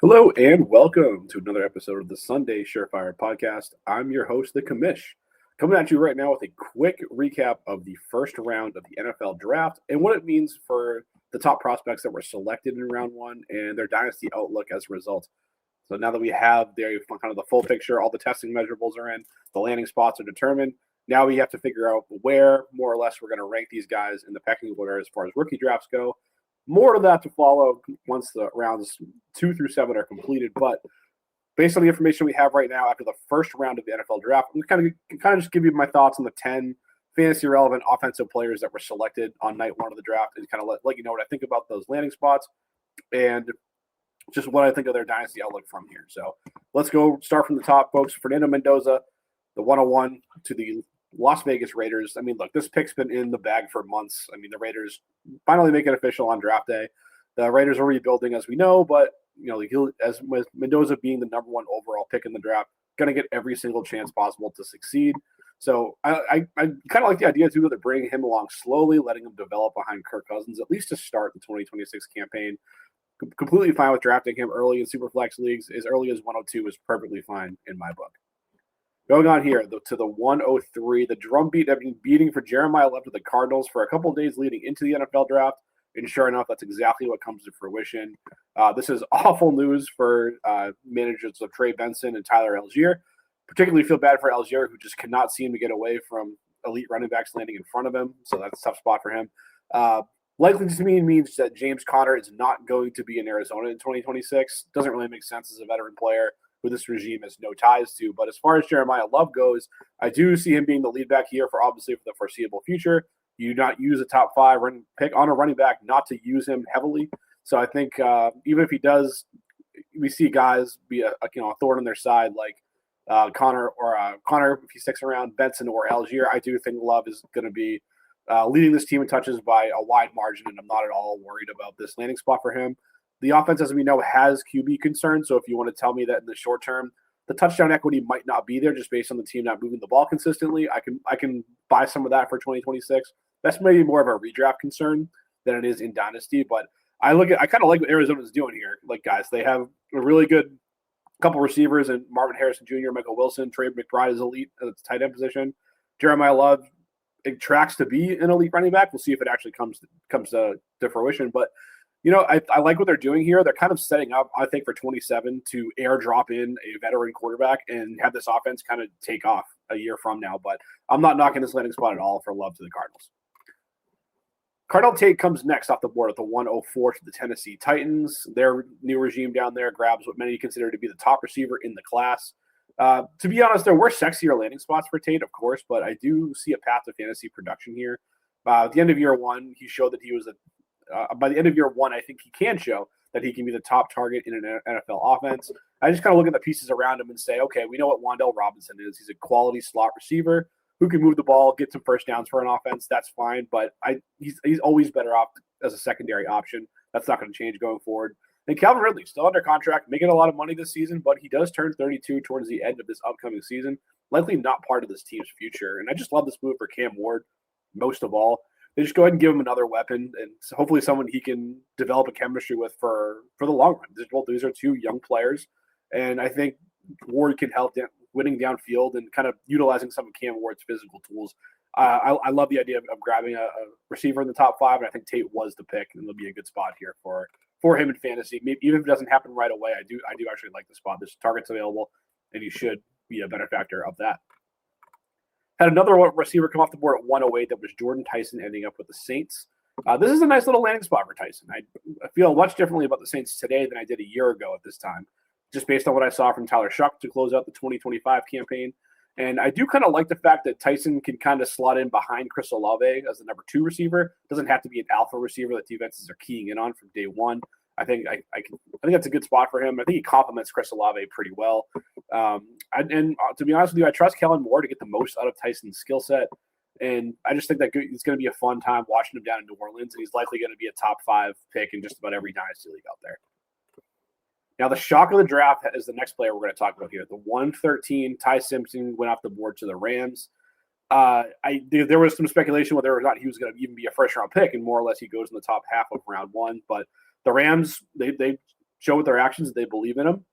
Hello and welcome to another episode of the Sunday Surefire podcast. I'm your host, the Commish, coming at you right now with a quick recap of the first round of the NFL draft and what it means for the top prospects that were selected in round one and their dynasty outlook as a result. So now that we have kind of the full picture, all the testing measurables are in, the landing spots are determined. Now we have to figure out where more or less we're going to rank these guys in the pecking order as far as rookie drafts go. More of that to follow once the rounds 2 through 7 are completed. But based on the information we have right now after the first round of the NFL draft, I'm kind of just give you my thoughts on the 10 fantasy relevant offensive players that were selected on night one of the draft and kind of let you know what I think about those landing spots and just what I think of their dynasty outlook from here. So let's go start from the top, folks. Fernando Mendoza, the 101 to the Las Vegas Raiders. I mean, look, this pick's been in the bag for months. I mean, the Raiders finally make it official on draft day. The Raiders are rebuilding, as we know, but as with Mendoza being the number one overall pick in the draft, going to get every single chance possible to succeed. So I kind of like the idea too that they're bringing him along slowly, letting him develop behind Kirk Cousins at least to start the 2026 campaign. Completely fine with drafting him early in Superflex leagues. As early as 102 is perfectly fine in my book. Going on here to the 103, the drumbeat have been beating for Jeremiah Love to the Cardinals for a couple of days leading into the NFL draft. And sure enough, that's exactly what comes to fruition. This is awful news for managers of Trey Benson and Tyler Algier. Particularly feel bad for Algier, who just cannot seem to get away from elite running backs landing in front of him. So that's a tough spot for him. Likely to me means that James Conner is not going to be in Arizona in 2026. Doesn't really make sense as a veteran player who this regime has no ties to. But as far as Jeremiah Love goes, I do see him being the lead back here for obviously for the foreseeable future. You do not use a top 5 pick on a running back, not to use him heavily. So I think even if he does, we see guys be a thorn on their side like Connor if he sticks around, Benson or Algier. I do think Love is going to be leading this team in touches by a wide margin, and I'm not at all worried about this landing spot for him. The offense, as we know, has QB concerns. So if you want to tell me that in the short term, the touchdown equity might not be there just based on the team not moving the ball consistently, I can buy some of that for 2026. That's maybe more of a redraft concern than it is in dynasty. But I kind of like what Arizona's doing here. Like, guys, they have a really good couple receivers and Marvin Harrison Jr., Michael Wilson, Trey McBride is elite at the tight end position. Jeremiah Love, it tracks to be an elite running back. We'll see if it actually comes to fruition. But I like what they're doing here. They're kind of setting up, I think, for 27 to airdrop in a veteran quarterback and have this offense kind of take off a year from now. But I'm not knocking this landing spot at all for Love to the Cardinals. Cardell Tate comes next off the board at the 104 to the Tennessee Titans. Their new regime down there grabs what many consider to be the top receiver in the class. To be honest, there were sexier landing spots for Tate, of course, but I do see a path to fantasy production here. At the end of year one, he showed that he was by the end of year one, I think he can show that he can be the top target in an NFL offense. I just kind of look at the pieces around him and say, okay, we know what Wan'Dale Robinson is. He's a quality slot receiver who can move the ball, get some first downs for an offense. That's fine, but he's always better off as a secondary option. That's not going to change going forward. And Calvin Ridley, still under contract, making a lot of money this season, but he does turn 32 towards the end of this upcoming season. Likely not part of this team's future. And I just love this move for Cam Ward most of all. They just go ahead and give him another weapon and hopefully someone he can develop a chemistry with for the long run. These are two young players, and I think Ward can help winning downfield and kind of utilizing some of Cam Ward's physical tools. I love the idea of grabbing a receiver in the top 5, and I think Tate was the pick, and it'll be a good spot here for him in fantasy. Maybe, even if it doesn't happen right away, I do actually like the spot. There's targets available, and he should be a benefactor of that. Had another receiver come off the board at 108 that was Jordan Tyson ending up with the Saints. This is a nice little landing spot for Tyson. I feel much differently about the Saints today than I did a year ago at this time, just based on what I saw from Tyler Shuck to close out the 2025 campaign. And I do kind of like the fact that Tyson can kind of slot in behind Chris Olave as the number 2 receiver. Doesn't have to be an alpha receiver that defenses are keying in on from day one. I think that's a good spot for him. I think he complements Chris Olave pretty well. To be honest with you, I trust Kellen Moore to get the most out of Tyson's skill set. And I just think that it's going to be a fun time watching him down in New Orleans. And he's likely going to be a top 5 pick in just about every dynasty league out there. Now, the shock of the draft is the next player we're going to talk about here. The 113, Ty Simpson went off the board to the Rams. There was some speculation whether or not he was going to even be a first-round pick, and more or less he goes in the top half of round 1. But the Rams, they show with their actions that they believe in him.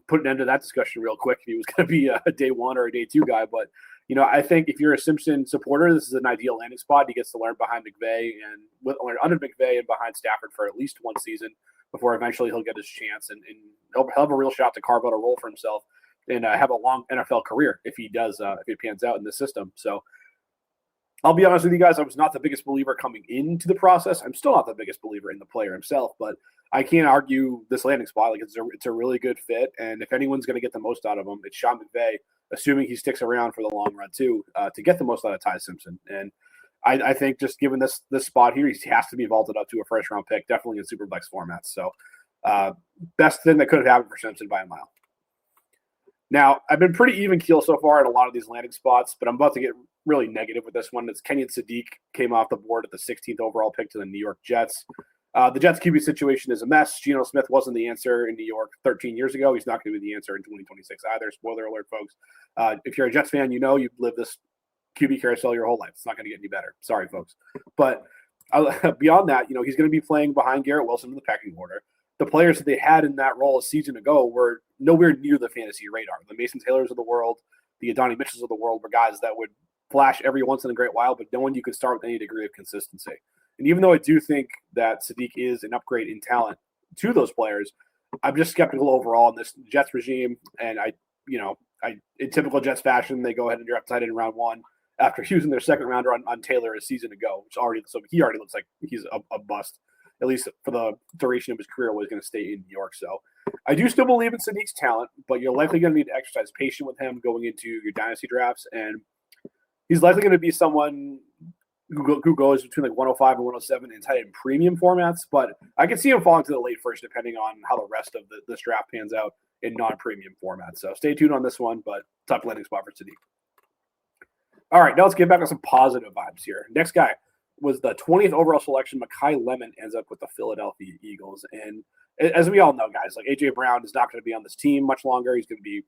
Put an end to that discussion real quick if he was going to be a day one or a day two guy. But, I think if you're a Simpson supporter, this is an ideal landing spot. He gets to learn behind McVay and learn under McVay and behind Stafford for at least one season before eventually he'll get his chance and he'll have a real shot to carve out a role for himself and have a long NFL career if he does, if he pans out in the system. So I'll be honest with you guys, I was not the biggest believer coming into the process. I'm still not the biggest believer in the player himself, but I can't argue this landing spot. Like it's a really good fit, and if anyone's going to get the most out of him, it's Sean McVay, assuming he sticks around for the long run too, to get the most out of Ty Simpson. And I think just given this spot here, he has to be vaulted up to a first round pick, definitely in Superflex formats. So best thing that could have happened for Simpson by a mile. Now, I've been pretty even keel so far at a lot of these landing spots, but I'm about to get really negative with this one. It's Kenyon Sadiq came off the board at the 16th overall pick to the New York Jets. The Jets QB situation is a mess. Geno Smith wasn't the answer in New York 13 years ago. He's not going to be the answer in 2026 either. Spoiler alert, folks. If you're a Jets fan, you've lived this QB carousel your whole life. It's not going to get any better. Sorry, folks. But beyond that, he's going to be playing behind Garrett Wilson in the pecking order. The players that they had in that role a season ago were nowhere near the fantasy radar. The Mason Taylors of the world, the Adonai Mitchells of the world were guys that would flash every once in a great while, but no one you could start with any degree of consistency. And even though I do think that Sadiq is an upgrade in talent to those players, I'm just skeptical overall in this Jets regime. And in typical Jets fashion, they go ahead and draft tight end in round one after using their second rounder on Taylor a season ago, so he already looks like he's a bust. At least for the duration of his career, was going to stay in New York. So I do still believe in Sadiq's talent, but you're likely going to need to exercise patience with him going into your dynasty drafts. And he's likely going to be someone who goes between like 105 and 107 in tight end premium formats. But I can see him falling to the late first, depending on how the rest of this draft pans out in non-premium formats. So stay tuned on this one, but tough landing spot for Sadiq. All right, now let's get back to some positive vibes here. Next guy was the 20th overall selection. Mekhi Lemon ends up with the Philadelphia Eagles. And as we all know, guys, like A.J. Brown is not going to be on this team much longer. He's going to be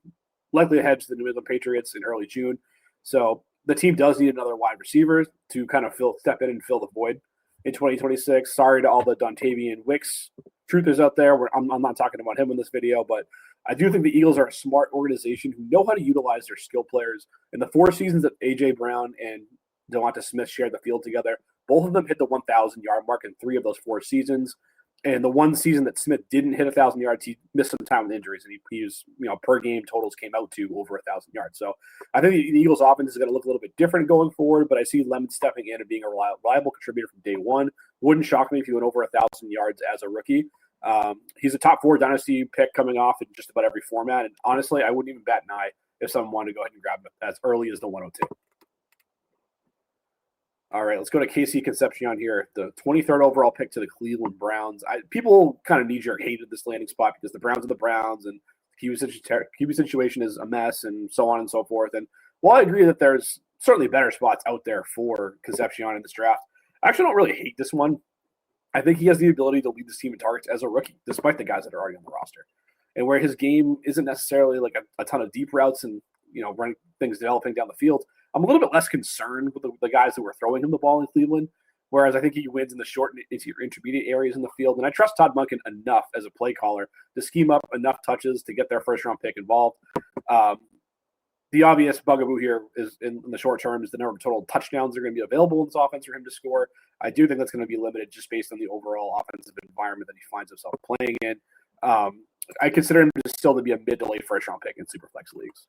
likely ahead to the New England Patriots in early June. So the team does need another wide receiver to kind of step in and fill the void in 2026. Sorry to all the Dontavian Wicks truthers out there. I'm not talking about him in this video, but I do think the Eagles are a smart organization who know how to utilize their skill players. In the 4 seasons that A.J. Brown and Devonta Smith shared the field together, both of them hit the 1,000-yard mark in 3 of those 4 seasons. And the one season that Smith didn't hit 1,000 yards, he missed some time with injuries, and he was, per game totals came out to over 1,000 yards. So I think the Eagles' offense is going to look a little bit different going forward, but I see Lemon stepping in and being a reliable contributor from day one. Wouldn't shock me if he went over 1,000 yards as a rookie. He's a top 4 dynasty pick coming off in just about every format, and honestly, I wouldn't even bat an eye if someone wanted to go ahead and grab him as early as the 102. All right, let's go to Casey Concepcion here, the 23rd overall pick to the Cleveland Browns. People kind of knee-jerk hated this landing spot because the Browns are the Browns, and QB situation is a mess, and so on and so forth. And while I agree that there's certainly better spots out there for Concepcion in this draft, I actually don't really hate this one. I think he has the ability to lead this team in targets as a rookie, despite the guys that are already on the roster. And where his game isn't necessarily like a ton of deep routes and running things developing down the field, I'm a little bit less concerned with the guys that were throwing him the ball in Cleveland, whereas I think he wins in the short and intermediate areas in the field. And I trust Todd Monken enough as a play caller to scheme up enough touches to get their first-round pick involved. The obvious bugaboo here is in the short term is the number of total touchdowns that are going to be available in this offense for him to score. I do think that's going to be limited just based on the overall offensive environment that he finds himself playing in. I consider him still to be a mid to late first-round pick in Superflex leagues.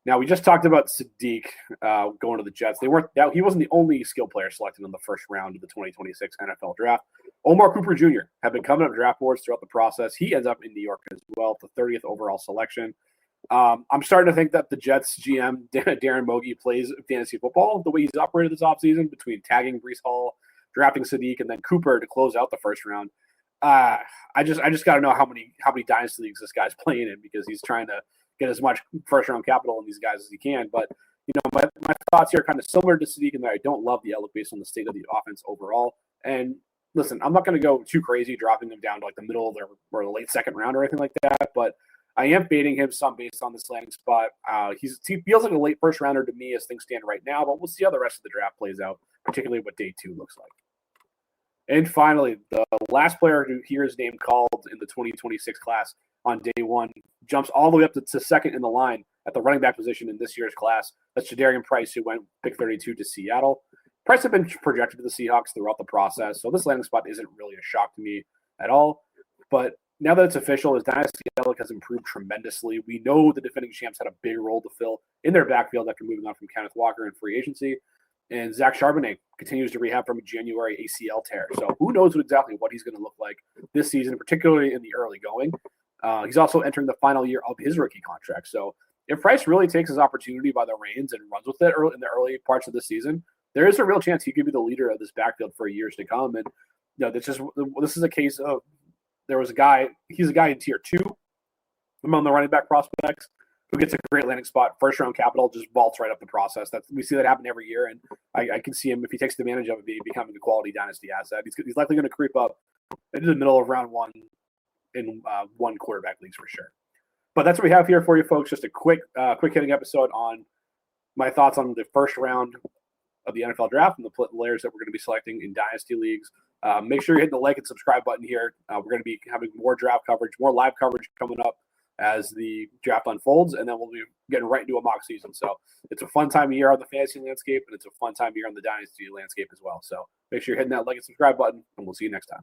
Now, we just talked about Sadiq going to the Jets. He wasn't the only skill player selected in the first round of the 2026 NFL draft. Omar Cooper Jr. had been coming up draft boards throughout the process. He ends up in New York as well, the 30th overall selection. I'm starting to think that the Jets GM, Darren Mogi, plays fantasy football the way he's operated this offseason between tagging Breece Hall, drafting Sadiq, and then Cooper to close out the first round. I just got to know how many dynasty leagues this guy's playing in because he's trying to get as much first-round capital in these guys as he can. But, my thoughts here are kind of similar to Sadiq in that I don't love the outlook based on the state of the offense overall. And, listen, I'm not going to go too crazy dropping him down to, like, the middle of or the late second round or anything like that. But I am fading him some based on this landing spot. He feels like a late first-rounder to me as things stand right now, but we'll see how the rest of the draft plays out, particularly what day 2 looks like. And finally, the last player to hear his name called in the 2026 class on day one jumps all the way up to second in the line at the running back position in this year's class. That's Jadarian Price, who went pick 32 to Seattle. Price had been projected to the Seahawks throughout the process, so this landing spot isn't really a shock to me at all. But now that it's official, his dynasty outlook has improved tremendously. We know the defending champs had a big role to fill in their backfield after moving on from Kenneth Walker in free agency. And Zach Charbonnet continues to rehab from a January ACL tear. So who knows exactly what he's going to look like this season, particularly in the early going. He's also entering the final year of his rookie contract. So if Price really takes his opportunity by the reins and runs with it in the early parts of the season, there is a real chance he could be the leader of this backfield for years to come. And this is a case of he's a guy in tier 2 among the running back prospects who gets a great landing spot, first round capital, just vaults right up the process. We see that happen every year, and I can see him, if he takes advantage of it, becoming a quality dynasty asset. He's likely going to creep up into the middle of round 1 in one quarterback leagues for sure. But that's what we have here for you folks. Just a quick hitting episode on my thoughts on the first round of the NFL draft and the players that we're going to be selecting in dynasty leagues. Make sure you're hitting the like and subscribe button here. We're going to be having more draft coverage, more live coverage coming up as the draft unfolds, and then we'll be getting right into a mock season. So it's a fun time of year on the fantasy landscape, and it's a fun time of year on the dynasty landscape as well. So make sure you're hitting that like and subscribe button, and we'll see you next time.